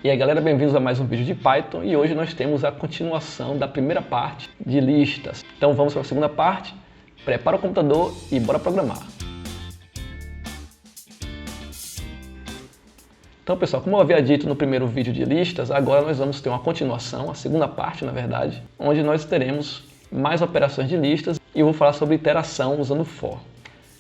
E aí galera, bem-vindos a mais um vídeo de Python e hoje nós temos a continuação da primeira parte de listas. Então vamos para a segunda parte, prepara o computador e bora programar. Então pessoal, como eu havia dito no primeiro vídeo de listas, agora nós vamos ter uma continuação, a segunda parte na verdade, onde nós teremos mais operações de listas e eu vou falar sobre iteração usando for.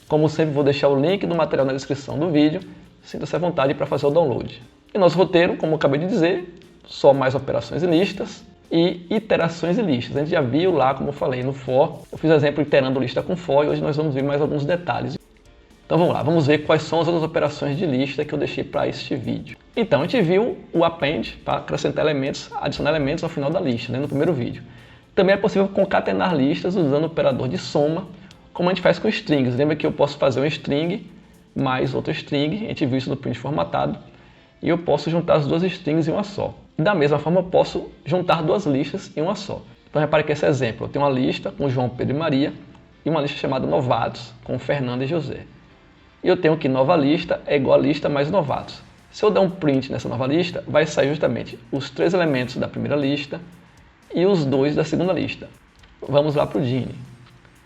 Como sempre vou deixar o link do material na descrição do vídeo, sinta-se à vontade para fazer o download. E nosso roteiro, como eu acabei de dizer, só mais operações e listas e iterações e listas. A gente já viu lá, como eu falei, no for, eu fiz exemplo iterando lista com for e hoje nós vamos ver mais alguns detalhes. Então vamos lá, vamos ver quais são as outras operações de lista que eu deixei para este vídeo. Então a gente viu o append para acrescentar elementos, adicionar elementos ao final da lista, no primeiro vídeo. Também é possível concatenar listas usando o operador de soma, como a gente faz com strings. Lembra que eu posso fazer um string mais outra string, a gente viu isso no print formatado, e eu posso juntar as duas strings em uma só. Da mesma forma, eu posso juntar duas listas em uma só. Então repare que esse exemplo, eu tenho uma lista com João, Pedro e Maria, e uma lista chamada novatos, com Fernanda e José. E eu tenho que nova lista é igual a lista mais novatos. Se eu der um print nessa nova lista, vai sair justamente os 3 elementos da primeira lista e os 2 da segunda lista. Vamos lá para o Gini.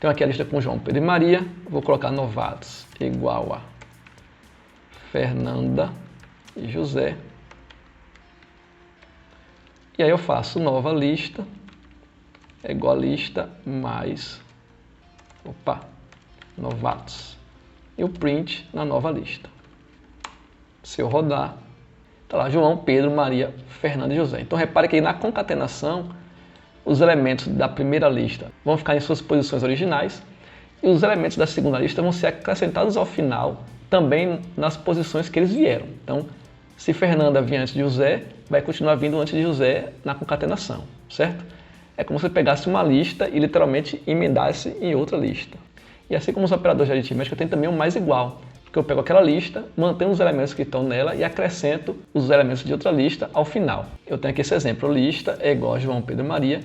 Tenho aqui a lista com João, Pedro e Maria, vou colocar novatos igual a Fernanda e José. E aí eu faço nova lista é igual a lista mais novatos. E o print na nova lista. Se eu rodar, está lá João, Pedro, Maria, Fernanda e José. Então repare que aí na concatenação, os elementos da primeira lista vão ficar em suas posições originais e os elementos da segunda lista vão ser acrescentados ao final, também nas posições que eles vieram. Então, se Fernanda vinha antes de José, vai continuar vindo antes de José na concatenação, certo? É como se você pegasse uma lista e literalmente emendasse em outra lista. E assim como os operadores de aritmética, eu tenho também um mais igual, porque eu pego aquela lista, mantenho os elementos que estão nela e acrescento os elementos de outra lista ao final. Eu tenho aqui esse exemplo, lista é igual a João, Pedro e Maria,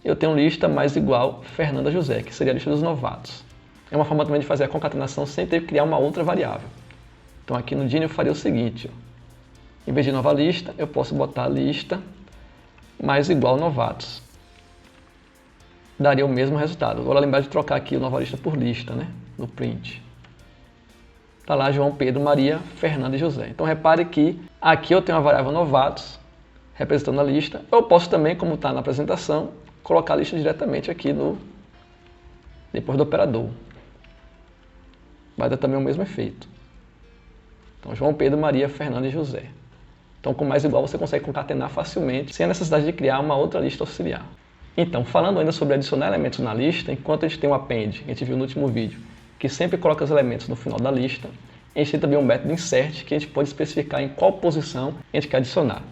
e eu tenho lista mais igual Fernanda e José, que seria a lista dos novatos. É uma forma também de fazer a concatenação sem ter que criar uma outra variável. Então aqui no Gini eu faria o seguinte, em vez de nova lista, eu posso botar lista mais igual novatos. Daria o mesmo resultado. Agora lembrar de trocar aqui o nova lista por lista, no print. Está lá João, Pedro, Maria, Fernanda e José. Então repare que aqui eu tenho a variável novatos, representando a lista. Eu posso também, como está na apresentação, colocar a lista diretamente aqui depois do operador. Vai dar também o mesmo efeito. Então João, Pedro, Maria, Fernanda e José. Então com mais igual você consegue concatenar facilmente, sem a necessidade de criar uma outra lista auxiliar. Então, falando ainda sobre adicionar elementos na lista, enquanto a gente tem um append, que a gente viu no último vídeo, que sempre coloca os elementos no final da lista, a gente tem também um método insert, que a gente pode especificar em qual posição a gente quer adicionar.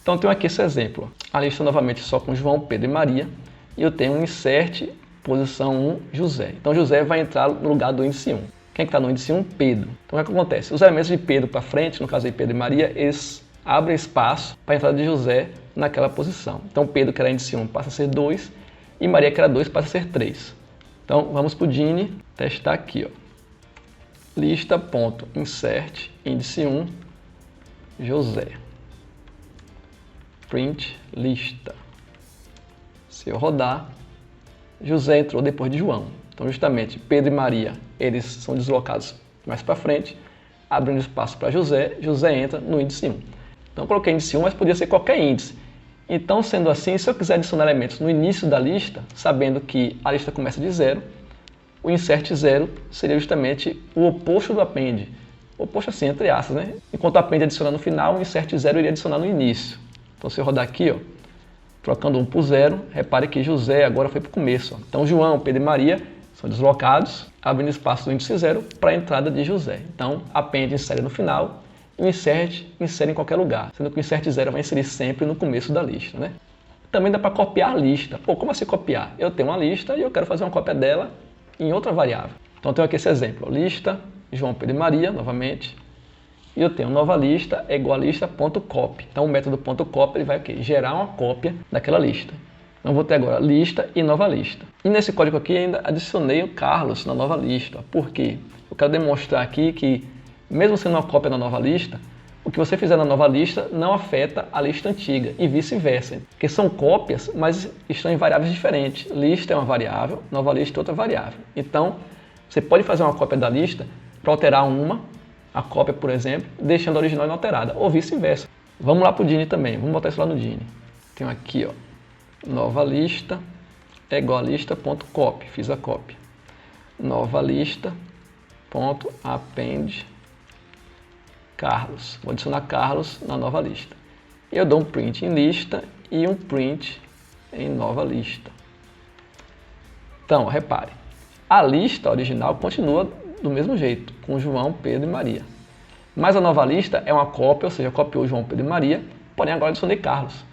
Então, eu tenho aqui esse exemplo. A lista novamente só com João, Pedro e Maria, e eu tenho um insert, posição 1, José. Então, José vai entrar no lugar do índice 1. Quem está no índice 1? Pedro. Então, o que acontece? Os elementos de Pedro para frente, no caso aí Pedro e Maria, eles abrem espaço para a entrada de José naquela posição. Então Pedro, que era índice 1, passa a ser 2 e Maria, que era 2, passa a ser 3. Então vamos para o Gini testar aqui. Lista.insert índice 1 José. Print lista. Se eu rodar, José entrou depois de João. Então justamente Pedro e Maria, eles são deslocados mais para frente, abrindo espaço para José, José entra no índice 1. Então eu coloquei índice 1, mas podia ser qualquer índice. Então, sendo assim, se eu quiser adicionar elementos no início da lista, sabendo que a lista começa de 0, o insert 0 seria justamente o oposto do append. O oposto assim, entre aspas, Enquanto o append adiciona no final, o insert 0 iria adicionar no início. Então, se eu rodar aqui, trocando 1 por 0, repare que José agora foi para o começo. Então, João, Pedro e Maria são deslocados, abrindo espaço do índice 0 para a entrada de José. Então, append insere no final, e o insert insere em qualquer lugar, sendo que o insert 0 vai inserir sempre no começo da lista. Também dá para copiar a lista. Como assim copiar? Eu tenho uma lista e eu quero fazer uma cópia dela em outra variável. Então eu tenho aqui esse exemplo, lista, João, Pedro e Maria, novamente, e eu tenho nova lista é igual a lista.copy. Então o método .copy ele vai gerar uma cópia daquela lista. Então vou ter agora lista e nova lista. E nesse código aqui ainda adicionei o Carlos na nova lista. Por quê? Eu quero demonstrar aqui que, mesmo sendo uma cópia da nova lista, o que você fizer na nova lista não afeta a lista antiga e vice-versa, porque são cópias, mas estão em variáveis diferentes. Lista é uma variável, nova lista é outra variável. Então, você pode fazer uma cópia da lista para alterar a cópia, por exemplo, deixando a original inalterada, ou vice-versa. Vamos lá para o Dini também, vamos botar isso lá no Dini. Tenho aqui, ó, nova lista é igual a lista.copy, fiz a cópia. Nova lista.append Carlos. Vou adicionar Carlos na nova lista. Eu dou um print em lista e um print em nova lista. Então, repare, a lista original continua do mesmo jeito, com João, Pedro e Maria. Mas a nova lista é uma cópia, ou seja, copiou João, Pedro e Maria, porém agora adicionei Carlos.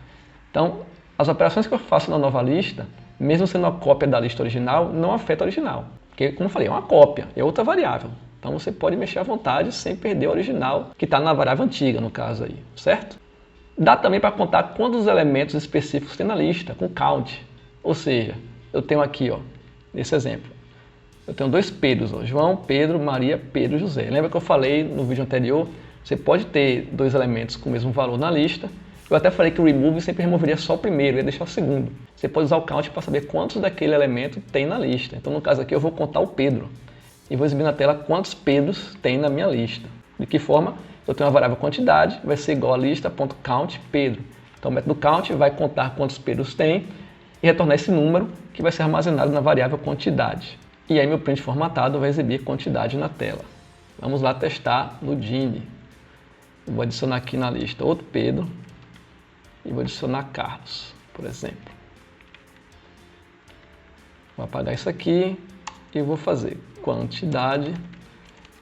Então, as operações que eu faço na nova lista, mesmo sendo uma cópia da lista original, não afeta a original. Porque, como eu falei, é uma cópia, é outra variável. Então você pode mexer à vontade sem perder o original, que está na variável antiga, no caso aí, certo? Dá também para contar quantos elementos específicos tem na lista, com count. Ou seja, eu tenho aqui, ó, nesse exemplo, eu tenho 2 Pedros, ó, João, Pedro, Maria, Pedro, José. Lembra que eu falei no vídeo anterior? Você pode ter 2 elementos com o mesmo valor na lista. Eu até falei que o remove sempre removeria só o primeiro, ia deixar o segundo. Você pode usar o count para saber quantos daquele elemento tem na lista. Então, no caso aqui, eu vou contar o Pedro. E vou exibir na tela quantos Pedros tem na minha lista. De que forma? Eu tenho uma variável quantidade, vai ser igual a lista.count Pedro. Então o método count vai contar quantos Pedros tem e retornar esse número que vai ser armazenado na variável quantidade. E aí meu print formatado vai exibir quantidade na tela. Vamos lá testar no Dini. Vou adicionar aqui na lista outro Pedro e vou adicionar Carlos, por exemplo. Vou apagar isso aqui e vou fazer quantidade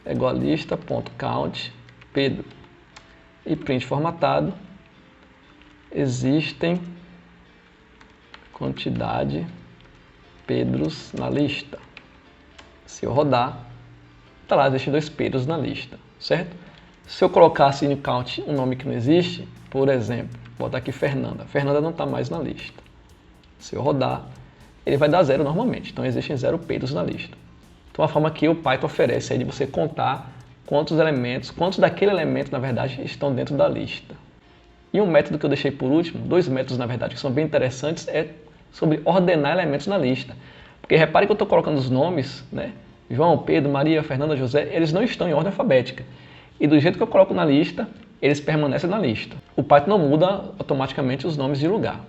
é igual a lista.count Pedro. E print formatado, existem quantidade Pedros na lista. Se eu rodar, tá lá, existem 2 Pedros na lista, certo? Se eu colocasse no count um nome que não existe, por exemplo, vou botar aqui Fernanda. Fernanda não está mais na lista. Se eu rodar, ele vai dar 0 normalmente. Então existem 0 Pedros na lista. Então a forma que o Python oferece é de você contar quantos daquele elemento, na verdade, estão dentro da lista. E um método que eu deixei por último, 2 métodos, na verdade, que são bem interessantes, é sobre ordenar elementos na lista. Porque repare que eu estou colocando os nomes, né? João, Pedro, Maria, Fernanda, José, eles não estão em ordem alfabética. E do jeito que eu coloco na lista, eles permanecem na lista. O Python não muda automaticamente os nomes de lugar.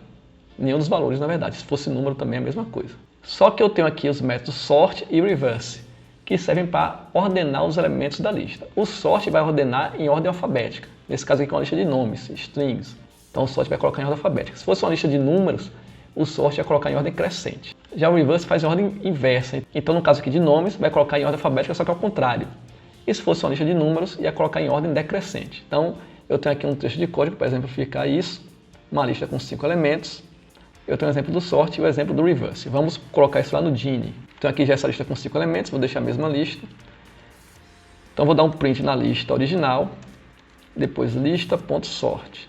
Nenhum dos valores, na verdade. Se fosse número também é a mesma coisa. Só que eu tenho aqui os métodos sort e reverse, que servem para ordenar os elementos da lista. O sort vai ordenar em ordem alfabética. Nesse caso aqui é uma lista de nomes, strings. Então o sort vai colocar em ordem alfabética. Se fosse uma lista de números, o sort ia colocar em ordem crescente. Já o reverse faz em ordem inversa. Então no caso aqui de nomes, vai colocar em ordem alfabética, só que ao contrário. E se fosse uma lista de números, ia colocar em ordem decrescente. Então eu tenho aqui um trecho de código para exemplificar isso. Uma lista com 5 elementos. Eu tenho o exemplo do sort e o exemplo do reverse. Vamos colocar isso lá no Dini. Então aqui já é essa lista com 5 elementos, vou deixar a mesma lista. Então vou dar um print na lista original, depois lista.sort.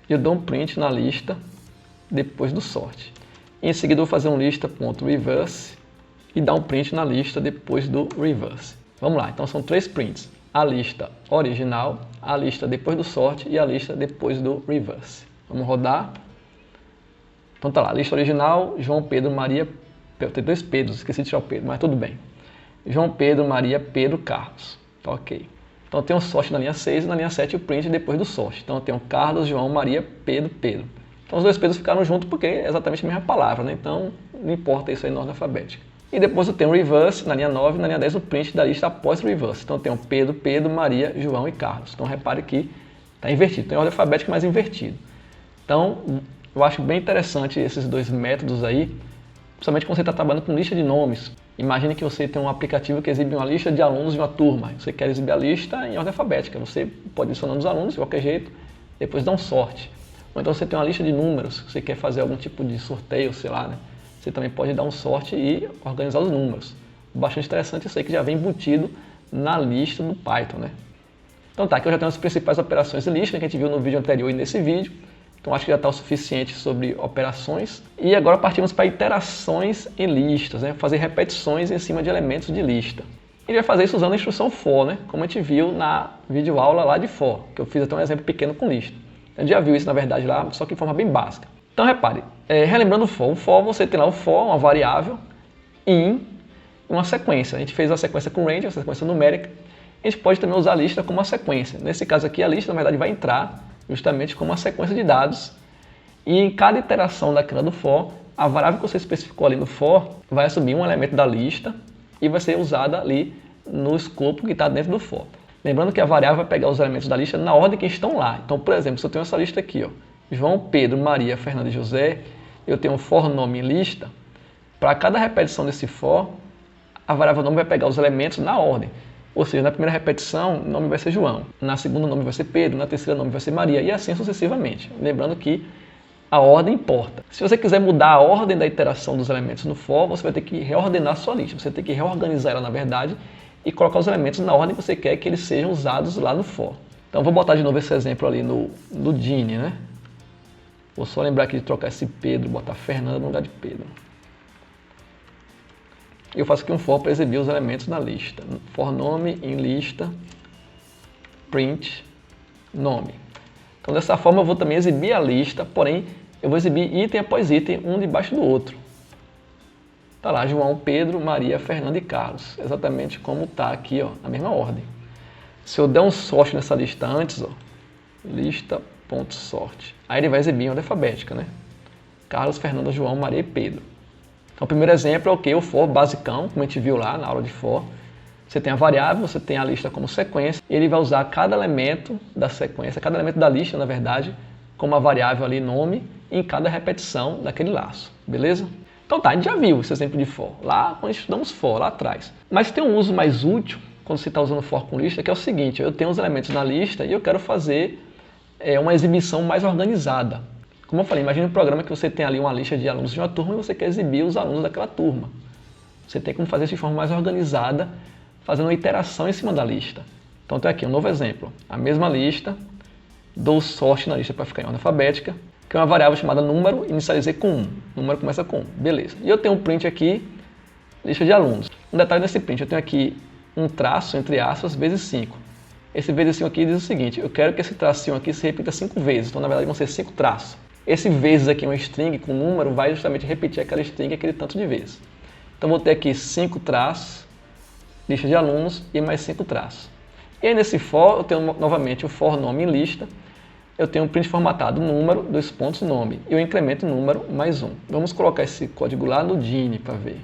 E eu dou um print na lista depois do sort. Em seguida eu vou fazer um lista.reverse e dar um print na lista depois do reverse. Vamos lá, então são 3 prints. A lista original, a lista depois do sort e a lista depois do reverse. Vamos rodar. Então tá lá, lista original, João, Pedro, Maria, tem 2 Pedros, esqueci de tirar o Pedro, mas tudo bem. João, Pedro, Maria, Pedro, Carlos. Tá ok. Então eu tenho o sort na linha 6 e na linha 7 o print depois do sort. Então eu tenho Carlos, João, Maria, Pedro, Pedro. Então os 2 Pedros ficaram juntos porque é exatamente a mesma palavra, né? Então não importa isso aí na ordem alfabética. E depois eu tenho o reverse na linha 9 e na linha 10 o print da lista após o reverse. Então eu tenho Pedro, Pedro, Maria, João e Carlos. Então repare que está invertido. Tem ordem alfabética, mas invertido. Então eu acho bem interessante esses 2 métodos aí, principalmente quando você está trabalhando com lista de nomes. Imagine que você tem um aplicativo que exibe uma lista de alunos de uma turma. Você quer exibir a lista em ordem alfabética. Você pode adicionar os alunos de qualquer jeito, depois dá um sort. Ou então você tem uma lista de números, você quer fazer algum tipo de sorteio, sei lá, né? Você também pode dar um sort e organizar os números. Bastante interessante isso aí que já vem embutido na lista do Python, né? Então tá, aqui eu já tenho as principais operações de lista que a gente viu no vídeo anterior e nesse vídeo. Então acho que já está o suficiente sobre operações. E agora partimos para iterações em listas, né? Fazer repetições em cima de elementos de lista. A gente vai fazer isso usando a instrução for, né? Como a gente viu na videoaula lá de for, que eu fiz até um exemplo pequeno com lista. A gente já viu isso, na verdade, lá, só que de forma bem básica. Então, repare, relembrando o for você tem lá o for, uma variável, in, uma sequência. A gente fez a sequência com range, a sequência numérica. A gente pode também usar a lista como uma sequência. Nesse caso aqui, a lista, na verdade, vai entrar justamente como uma sequência de dados. E em cada iteração daquela do for, a variável que você especificou ali no for vai assumir um elemento da lista e vai ser usada ali no escopo que está dentro do for. Lembrando que a variável vai pegar os elementos da lista na ordem que estão lá. Então, por exemplo, se eu tenho essa lista aqui, ó, João, Pedro, Maria, Fernando e José, eu tenho um for nome em lista. Para cada repetição desse for, a variável nome vai pegar os elementos na ordem. Ou seja, na primeira repetição, o nome vai ser João, na segunda o nome vai ser Pedro, na terceira o nome vai ser Maria, e assim sucessivamente. Lembrando que a ordem importa. Se você quiser mudar a ordem da iteração dos elementos no for, você vai ter que reordenar a sua lista. Você tem que reorganizar ela, na verdade, e colocar os elementos na ordem que você quer que eles sejam usados lá no for. Então, vou botar de novo esse exemplo ali no Dini, né? Vou só lembrar aqui de trocar esse Pedro, botar Fernanda no lugar de Pedro. Eu faço aqui um for para exibir os elementos na lista. For nome em lista, print, nome. Então, dessa forma, eu vou também exibir a lista, porém, eu vou exibir item após item, um debaixo do outro. Está lá, João, Pedro, Maria, Fernanda e Carlos. Exatamente como está aqui, ó, na mesma ordem. Se eu der um sort nessa lista antes, ó, lista.sort, aí ele vai exibir em ordem alfabética, né? Carlos, Fernanda, João, Maria e Pedro. Então, o primeiro exemplo é o que? O for basicão, como a gente viu lá na aula de for. Você tem a variável, você tem a lista como sequência, e ele vai usar cada elemento da sequência, cada elemento da lista, na verdade, como a variável ali, nome, em cada repetição daquele laço, beleza? Então tá, a gente já viu esse exemplo de for, lá quando estudamos for, lá atrás. Mas tem um uso mais útil, quando você está usando for com lista, que é o seguinte, eu tenho os elementos na lista e eu quero fazer uma exibição mais organizada. Como eu falei, imagine um programa que você tem ali uma lista de alunos de uma turma e você quer exibir os alunos daquela turma. Você tem como fazer isso de forma mais organizada, fazendo uma iteração em cima da lista. Então tem aqui um novo exemplo. A mesma lista, dou sort na lista para ficar em ordem alfabética, que é uma variável chamada número, inicializei com 1. O número começa com 1, beleza. E eu tenho um print aqui, lista de alunos. Um detalhe nesse print, eu tenho aqui um traço, entre aspas, vezes 5. Esse vezes 5 aqui diz o seguinte, eu quero que esse tracinho aqui se repita 5 vezes, então na verdade vão ser 5 traços. Esse vezes aqui, uma string com número, vai justamente repetir aquela string aquele tanto de vezes. Então vou ter aqui 5 traços, lista de alunos e mais 5 traços. E aí nesse for, eu tenho novamente o for nome em lista, eu tenho um print formatado número, dois pontos, nome, e eu incremento número mais 1. Vamos colocar esse código lá no Dini para ver.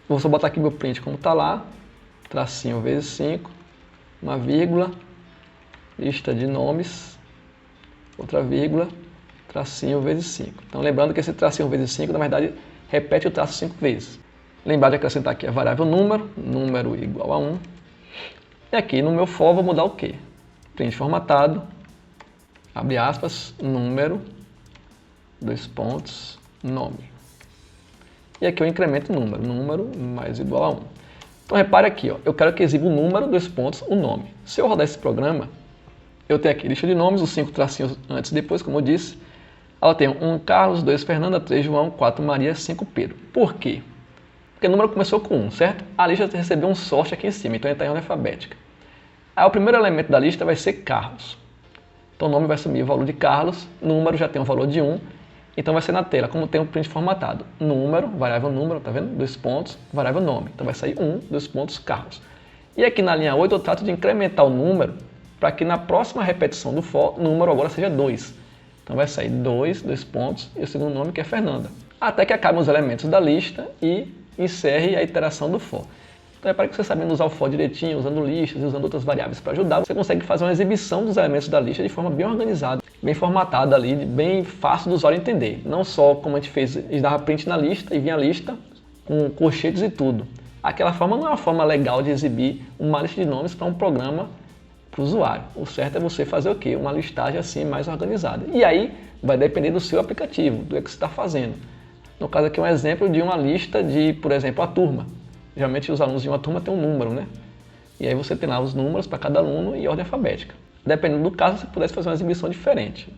Vou só botar aqui meu print como está lá, tracinho vezes 5, uma vírgula, lista de nomes, outra vírgula, tracinho vezes 5. Então lembrando que esse tracinho vezes 5, na verdade, repete o traço 5 vezes. Lembrar de acrescentar aqui a variável número, número igual a 1. E aqui no meu for vou mudar o quê? Print formatado, abre aspas, número, dois pontos, nome. E aqui eu incremento o número, número mais igual a 1. Então repare aqui, ó, eu quero que exiba o número, dois pontos, o nome. Se eu rodar esse programa, eu tenho aqui lista de nomes, os 5 tracinhos antes e depois, como eu disse. Aí eu tenho 1 Carlos, 2 Fernanda, 3 João, 4 Maria, 5 Pedro. Por quê? Porque o número começou com 1, certo? A lista recebeu um sort aqui em cima, então ele está em ordem alfabética. Aí o primeiro elemento da lista vai ser Carlos. Então o nome vai assumir o valor de Carlos, número já tem um valor de 1, então vai ser na tela, como tem um print formatado. Número, variável número, tá vendo? Dois pontos, variável nome. Então vai sair 1, dois pontos, Carlos. E aqui na linha 8 eu trato de incrementar o número para que na próxima repetição do for, o número agora seja 2. Então vai sair 2, dois pontos, e o segundo nome que é Fernanda. Até que acabem os elementos da lista e encerre a iteração do for. Então é para que você sabendo usar o for direitinho, usando listas e usando outras variáveis para ajudar, você consegue fazer uma exibição dos elementos da lista de forma bem organizada, bem formatada ali, bem fácil do usuário entender. Não só como a gente fez, a gente dava print na lista e vinha a lista com colchetes e tudo. Aquela forma não é uma forma legal de exibir uma lista de nomes para um programa para o usuário. O certo é você fazer o quê? Uma listagem assim mais organizada. E aí vai depender do seu aplicativo, do que você está fazendo. No caso aqui é um exemplo de uma lista de, por exemplo, a turma. Geralmente os alunos de uma turma têm um número, né? E aí você tem lá os números para cada aluno e ordem alfabética. Dependendo do caso, você pudesse fazer uma exibição diferente.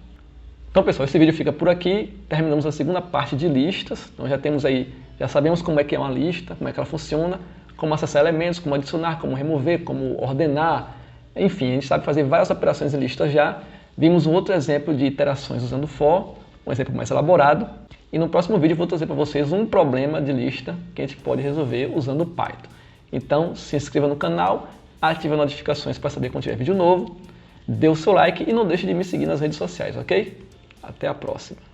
Então, pessoal, esse vídeo fica por aqui. Terminamos a segunda parte de listas. Então já temos aí, já sabemos como é que é uma lista, como é que ela funciona, como acessar elementos, como adicionar, como remover, como ordenar. Enfim, a gente sabe fazer várias operações em listas já. Vimos um outro exemplo de iterações usando for, um exemplo mais elaborado. E no próximo vídeo eu vou trazer para vocês um problema de lista que a gente pode resolver usando o Python. Então, se inscreva no canal, ative as notificações para saber quando tiver vídeo novo, dê o seu like e não deixe de me seguir nas redes sociais, ok? Até a próxima!